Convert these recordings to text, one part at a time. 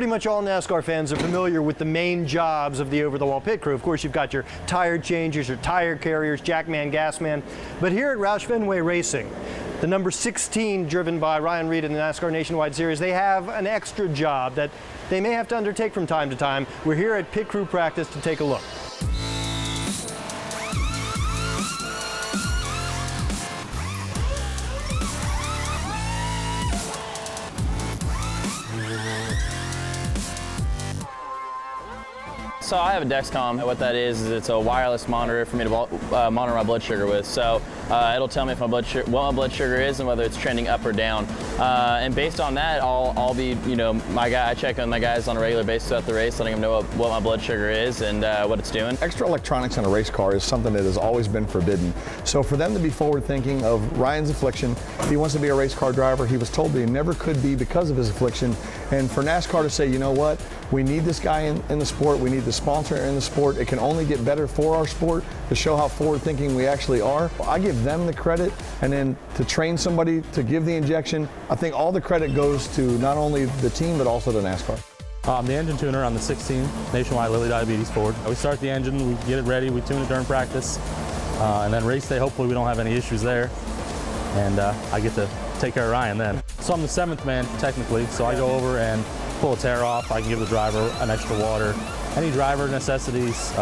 pretty much all NASCAR fans are familiar with the main jobs of the over-the-wall pit crew. Of course, you've got your tire changers, your tire carriers, jackman, gasman. But here at Roush Fenway Racing, the number 16 driven by Ryan Reed in the NASCAR Nationwide Series, they have an extra job that they may have to undertake from time to time. We're here at pit crew practice to take a look. So I have a Dexcom. What that is it's a wireless monitor for me to monitor my blood sugar with. So it'll tell me if what my blood sugar is and whether it's trending up or down. And based on that, I'll be, I check on my guys on a regular basis throughout the race, letting them know what my blood sugar is and what it's doing. Extra electronics on a race car is something that has always been forbidden. So for them to be forward thinking of Ryan's affliction, he wants to be a race car driver. He was told that he never could be because of his affliction. And for NASCAR to say, you know what, we need this guy in the sport, we need the sponsor in the sport, it can only get better for our sport to show how forward thinking we actually are. I give them the credit, and then to train somebody to give the injection, I think all the credit goes to not only the team but also to NASCAR. I'm the engine tuner on the 16 Nationwide Lilly Diabetes Ford. We start the engine, we get it ready, we tune it during practice, and then race day, hopefully we don't have any issues there. And I get to take care of Ryan then. So I'm the 7th man technically, so I go over and pull a tear off. I can give the driver an extra water. Any driver necessities,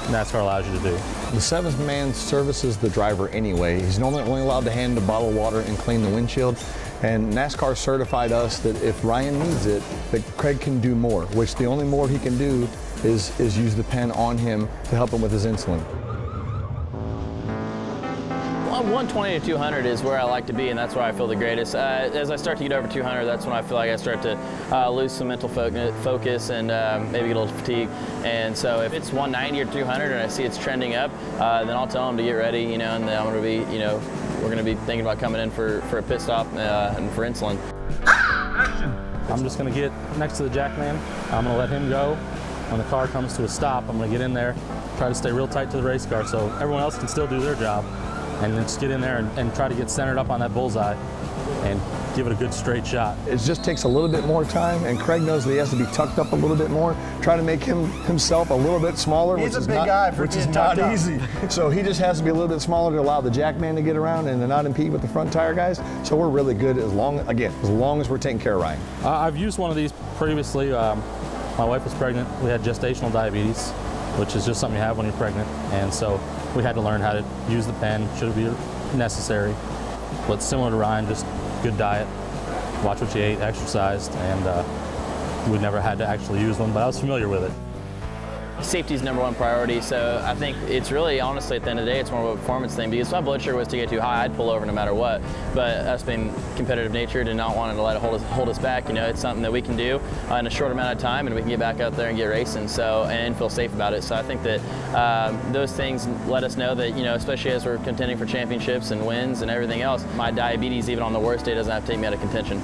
NASCAR allows you to do. The 7th man services the driver anyway. He's only allowed to hand a bottle of water and clean the windshield. And NASCAR certified us that if Ryan needs it, that Craig can do more, which the only more he can do is use the pen on him to help him with his insulin. 120 to 200 is where I like to be, and that's where I feel the greatest. As I start to get over 200, that's when I feel like I start to lose some mental focus and maybe get a little fatigue. And so if it's 190 or 200 and I see it's trending up, then I'll tell them to get ready, and then I'm going to be, we're going to be thinking about coming in for a pit stop and for insulin. I'm just going to get next to the jackman. I'm going to let him go. When the car comes to a stop, I'm going to get in there, try to stay real tight to the race car so everyone else can still do their job. And then just get in there and try to get centered up on that bullseye and give it a good straight shot. It just takes a little bit more time, and Craig knows that he has to be tucked up a little bit more, try to make himself a little bit smaller, which is not easy. So he just has to be a little bit smaller to allow the jackman to get around and to not impede with the front tire guys. So we're really good as long as we're taking care of Ryan. I've used one of these previously. My wife was pregnant. We had gestational diabetes, which is just something you have when you're pregnant. And so we had to learn how to use the pen, should it be necessary. But similar to Ryan, just good diet, watch what you ate, exercised, and we never had to actually use one, but I was familiar with it. Safety is #1 priority, so I think it's really, honestly, at the end of the day, it's more of a performance thing, because if my blood sugar was to get too high, I'd pull over no matter what. But us being competitive natured and not wanting to let it hold us back, it's something that we can do in a short amount of time, and we can get back out there and get racing, and feel safe about it. So I think that those things let us know that, especially as we're contending for championships and wins and everything else, my diabetes, even on the worst day, doesn't have to take me out of contention.